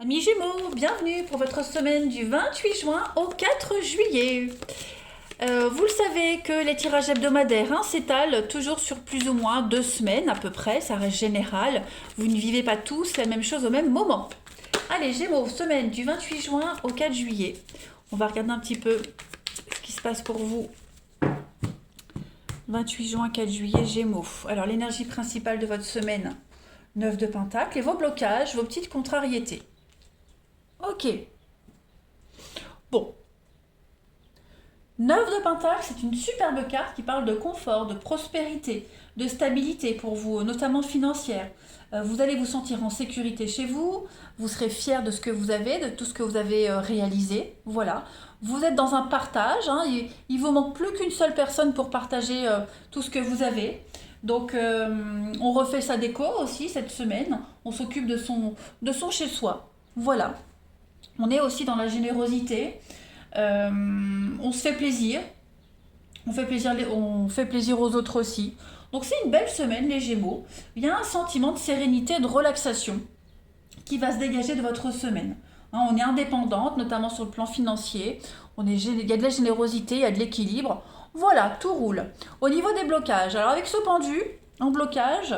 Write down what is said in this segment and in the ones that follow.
Amis Gémeaux, bienvenue pour votre semaine du 28 juin au 4 juillet. Vous le savez que les tirages hebdomadaires s'étalent toujours sur plus ou moins 2 semaines à peu près, ça reste général. Vous ne vivez pas tous la même chose au même moment. Allez Gémeaux, semaine du 28 juin au 4 juillet. On va regarder un petit peu ce qui se passe pour vous. 28 juin, 4 juillet, Gémeaux. Alors l'énergie principale de votre semaine, 9 de Pentacle et vos blocages, vos petites contrariétés. Ok. Bon. 9 de Pentacle, c'est une superbe carte qui parle de confort, de prospérité, de stabilité pour vous, notamment financière. Vous allez vous sentir en sécurité chez vous, vous serez fier de ce que vous avez, de tout ce que vous avez réalisé. Voilà. Vous êtes dans un partage, il vous manque plus qu'une seule personne pour partager tout ce que vous avez. Donc on refait sa déco aussi cette semaine, on s'occupe de son chez-soi. Voilà. On est aussi dans la générosité. On se fait plaisir. On fait plaisir aux autres aussi. Donc c'est une belle semaine, les Gémeaux. Il y a un sentiment de sérénité et de relaxation qui va se dégager de votre semaine. On est indépendante, notamment sur le plan financier. Il y a de la générosité, il y a de l'équilibre. Voilà, tout roule. Au niveau des blocages, alors avec ce pendu en blocage,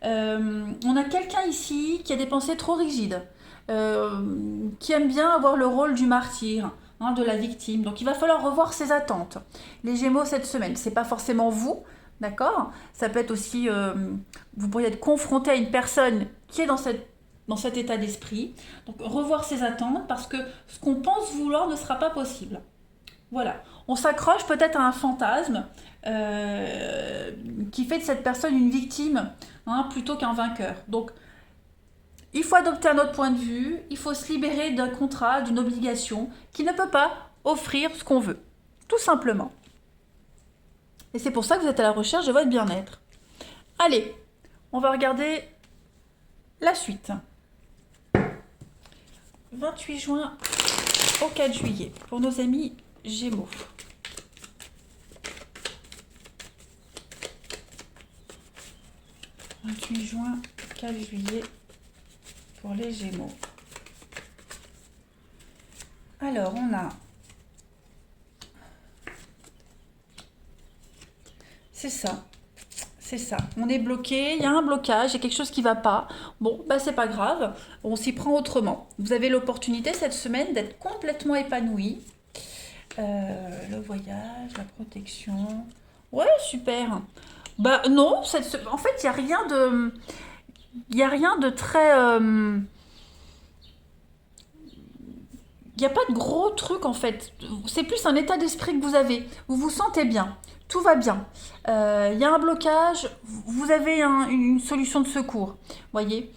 on a quelqu'un ici qui a des pensées trop rigides, qui aime bien avoir le rôle du martyr, de la victime. Donc il va falloir revoir ses attentes. Les Gémeaux cette semaine, c'est pas forcément vous, d'accord? Ça peut être aussi, vous pourriez être confronté à une personne qui est dans cet état d'esprit. Donc revoir ses attentes parce que ce qu'on pense vouloir ne sera pas possible. Voilà. On s'accroche peut-être à un fantasme qui fait de cette personne une victime plutôt qu'un vainqueur. Donc il faut adopter un autre point de vue, il faut se libérer d'un contrat, d'une obligation qui ne peut pas offrir ce qu'on veut. Tout simplement. Et c'est pour ça que vous êtes à la recherche de votre bien-être. Allez, on va regarder la suite. 28 juin au 4 juillet pour nos amis Gémeaux. « 28 juin, 4 juillet pour les Gémeaux. » Alors, on a... C'est ça. C'est ça. On est bloqué, il y a un blocage, il y a quelque chose qui ne va pas. Bon, bah c'est pas grave, on s'y prend autrement. Vous avez l'opportunité cette semaine d'être complètement épanoui. Le voyage, la protection. Ouais, super. Bah non, en fait, il n'y a rien de... Il n'y a rien de très... Il n'y a pas de gros truc en fait. C'est plus un état d'esprit que vous avez. Vous vous sentez bien. Tout va bien. Il y a un blocage. Vous avez une solution de secours. Voyez.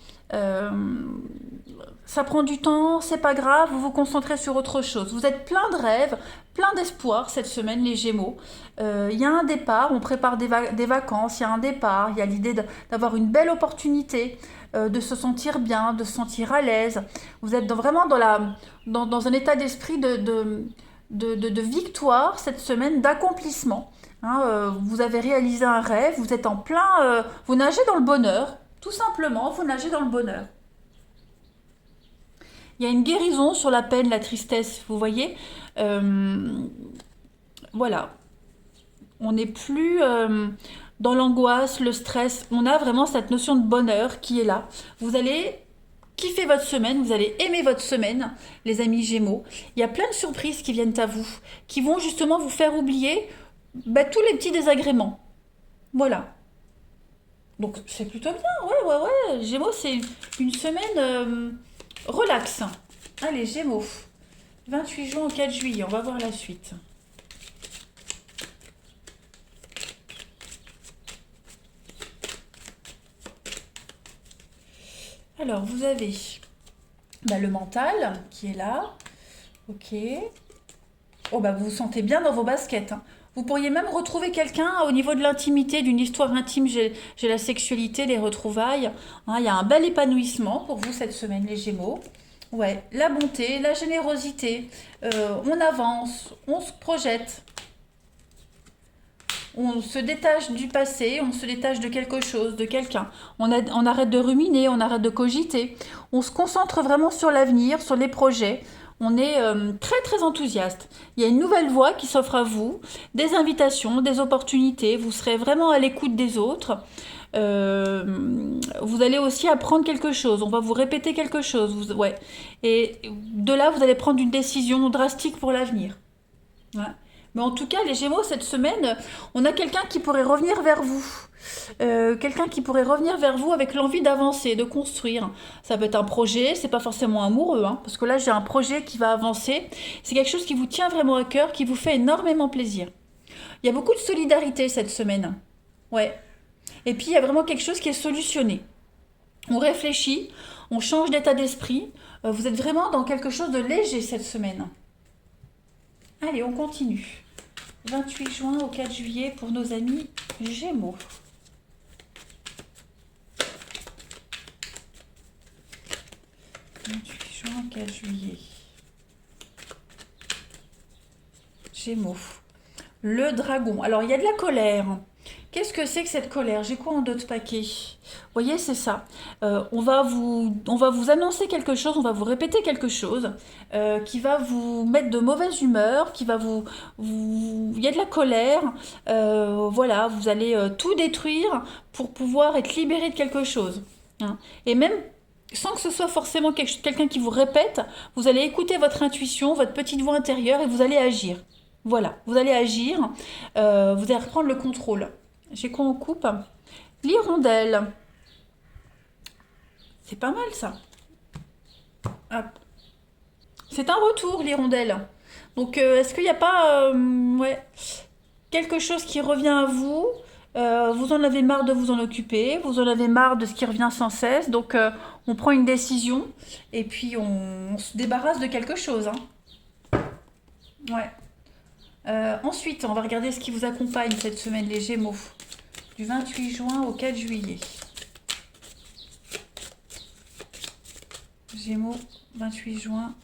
Ça prend du temps. C'est pas grave. Vous vous concentrez sur autre chose. Vous êtes plein de rêves, plein d'espoir cette semaine, les Gémeaux. Il y a un départ. On prépare des vacances. Il y a un départ. Il y a l'idée d'avoir une belle opportunité. De se sentir bien, de se sentir à l'aise. Vous êtes vraiment dans un état d'esprit de victoire cette semaine, d'accomplissement. Vous avez réalisé un rêve, vous êtes en plein... vous nagez dans le bonheur, tout simplement, vous nagez dans le bonheur. Il y a une guérison sur la peine, la tristesse, vous voyez. Voilà. On n'est plus... dans l'angoisse, le stress, on a vraiment cette notion de bonheur qui est là. Vous allez kiffer votre semaine, vous allez aimer votre semaine, les amis Gémeaux. Il y a plein de surprises qui viennent à vous, qui vont justement vous faire oublier tous les petits désagréments. Voilà. Donc c'est plutôt bien, ouais. Gémeaux, c'est une semaine relax. Allez, Gémeaux. 28 juin au 4 juillet, on va voir la suite. Alors, vous avez le mental qui est là. Ok. Oh, vous vous sentez bien dans vos baskets. Vous pourriez même retrouver quelqu'un au niveau de l'intimité, d'une histoire intime. J'ai la sexualité, les retrouvailles. Il y a un bel épanouissement pour vous cette semaine, les Gémeaux. Ouais, la bonté, la générosité. On avance, on se projette. On se détache du passé, on se détache de quelque chose, de quelqu'un. On arrête de ruminer, on arrête de cogiter. On se concentre vraiment sur l'avenir, sur les projets. On est très très enthousiaste. Il y a une nouvelle voie qui s'offre à vous, des invitations, des opportunités. Vous serez vraiment à l'écoute des autres. Vous allez aussi apprendre quelque chose. On va vous répéter quelque chose. Ouais. Et de là, vous allez prendre une décision drastique pour l'avenir. Ouais. Mais en tout cas, les Gémeaux, cette semaine, on a quelqu'un qui pourrait revenir vers vous. Quelqu'un qui pourrait revenir vers vous avec l'envie d'avancer, de construire. Ça peut être un projet, c'est pas forcément amoureux, hein, parce que là j'ai un projet qui va avancer. C'est quelque chose qui vous tient vraiment à cœur, qui vous fait énormément plaisir. Il y a beaucoup de solidarité cette semaine. Ouais. Et puis il y a vraiment quelque chose qui est solutionné. On réfléchit, on change d'état d'esprit. Vous êtes vraiment dans quelque chose de léger cette semaine. Allez, on continue. 28 juin au 4 juillet pour nos amis Gémeaux. 28 juin, 4 juillet. Gémeaux. Le dragon. Alors, il y a de la colère. Qu'est-ce que c'est que cette colère? J'ai quoi en d'autres paquets? Vous voyez, c'est ça. On va vous annoncer quelque chose, on va vous répéter quelque chose qui va vous mettre de mauvaise humeur, il y a de la colère. Voilà, vous allez tout détruire pour pouvoir être libéré de quelque chose. Hein. Et même sans que ce soit forcément quelqu'un qui vous répète, vous allez écouter votre intuition, votre petite voix intérieure et vous allez agir. Voilà, vous allez agir, vous allez reprendre le contrôle. J'ai quoi en coupe? L'hirondelle. C'est pas mal ça. Hop. C'est un retour, l'hirondelle. Donc, est-ce qu'il n'y a pas ouais, quelque chose qui revient à vous? Vous en avez marre de vous en occuper, vous en avez marre de ce qui revient sans cesse. Donc, on prend une décision et puis on se débarrasse de quelque chose. Hein. Ouais. Ensuite, on va regarder ce qui vous accompagne cette semaine, les Gémeaux. Du 28 juin au 4 juillet. Gémeaux, 28 juin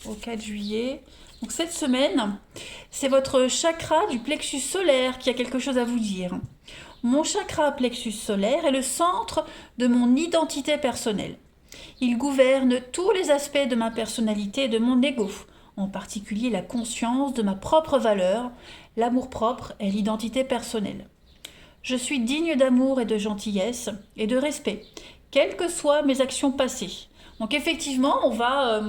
au 4 juillet. Donc cette semaine, c'est votre chakra du plexus solaire qui a quelque chose à vous dire. Mon chakra plexus solaire est le centre de mon identité personnelle. Il gouverne tous les aspects de ma personnalité et de mon ego, en particulier la conscience de ma propre valeur, l'amour-propre et l'identité personnelle. Je suis digne d'amour et de gentillesse et de respect, quelles que soient mes actions passées. Donc effectivement, on va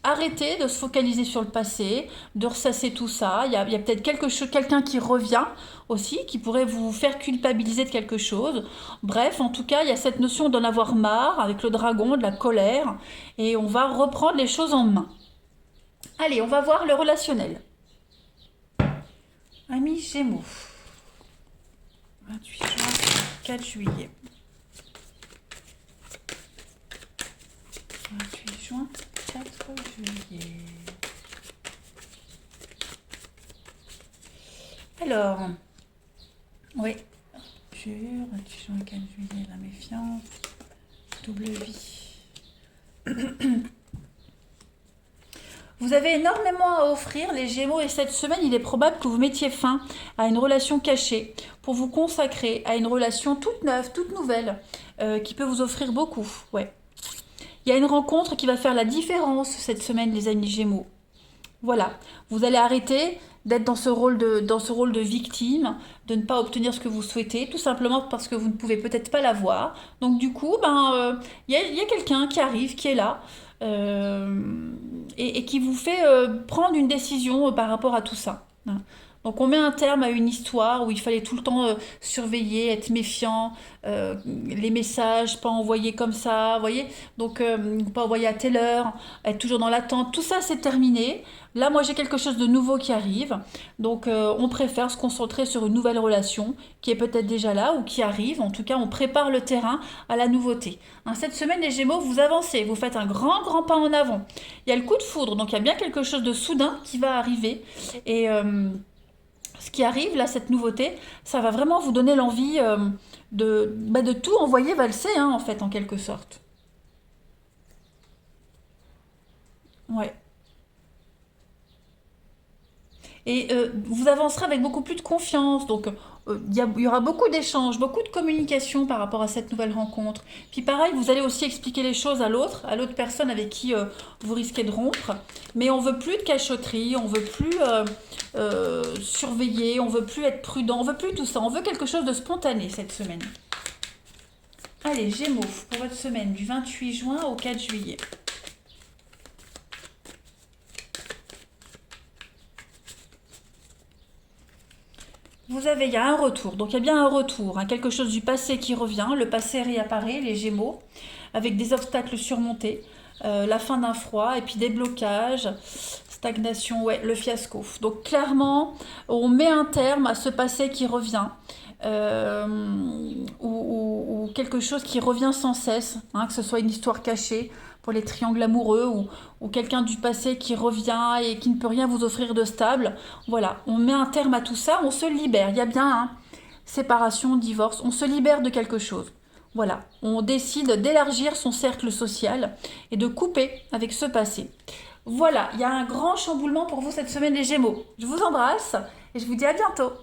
arrêter de se focaliser sur le passé, de ressasser tout ça. Il y a peut-être quelqu'un qui revient aussi, qui pourrait vous faire culpabiliser de quelque chose. Bref, en tout cas, il y a cette notion d'en avoir marre avec le dragon, de la colère, et on va reprendre les choses en main. Allez, on va voir le relationnel. Amis Gémeaux. 28 juin, 4 juillet. 28 juin, 4 juillet. Alors, oui, 28 juin, 4 juillet, la méfiance, double vie. Vous avez énormément à offrir, les Gémeaux, et cette semaine, il est probable que vous mettiez fin à une relation cachée pour vous consacrer à une relation toute neuve, toute nouvelle, qui peut vous offrir beaucoup. Ouais. Il y a une rencontre qui va faire la différence cette semaine, les amis Gémeaux. Voilà, vous allez arrêter d'être dans ce rôle de victime, de ne pas obtenir ce que vous souhaitez, tout simplement parce que vous ne pouvez peut-être pas l'avoir. Donc du coup, y a quelqu'un qui arrive, qui est là, et qui vous fait prendre une décision par rapport à tout ça. Hein. Donc on met un terme à une histoire où il fallait tout le temps surveiller, être méfiant, les messages pas envoyés comme ça, vous voyez. Donc pas envoyer à telle heure, être toujours dans l'attente, tout ça c'est terminé. Là moi j'ai quelque chose de nouveau qui arrive, donc on préfère se concentrer sur une nouvelle relation qui est peut-être déjà là ou qui arrive. En tout cas on prépare le terrain à la nouveauté. Hein, cette semaine les Gémeaux vous avancez, vous faites un grand pas en avant. Il y a le coup de foudre, donc il y a bien quelque chose de soudain qui va arriver et ce qui arrive, là, cette nouveauté, ça va vraiment vous donner l'envie de tout envoyer valser, hein, en fait, en quelque sorte. Ouais. Et vous avancerez avec beaucoup plus de confiance. Donc, il y aura beaucoup d'échanges, beaucoup de communication par rapport à cette nouvelle rencontre. Puis pareil, vous allez aussi expliquer les choses à l'autre personne avec qui vous risquez de rompre. Mais on veut plus de cachotterie, on veut plus surveiller, on veut plus être prudent, on veut plus tout ça. On veut quelque chose de spontané cette semaine. Allez, Gémeaux, pour votre semaine du 28 juin au 4 juillet. Il y a un retour, donc il y a bien un retour, hein, quelque chose du passé qui revient, le passé réapparaît, les Gémeaux, avec des obstacles surmontés, la fin d'un froid, et puis des blocages, stagnation, ouais, le fiasco. Donc clairement, on met un terme à ce passé qui revient, euh, ou quelque chose qui revient sans cesse, hein, que ce soit une histoire cachée pour les triangles amoureux, ou quelqu'un du passé qui revient et qui ne peut rien vous offrir de stable. Voilà, on met un terme à tout ça, on se libère. Il y a bien séparation, divorce, on se libère de quelque chose. Voilà, on décide d'élargir son cercle social et de couper avec ce passé. Voilà, il y a un grand chamboulement pour vous cette semaine les Gémeaux. Je vous embrasse et je vous dis à bientôt.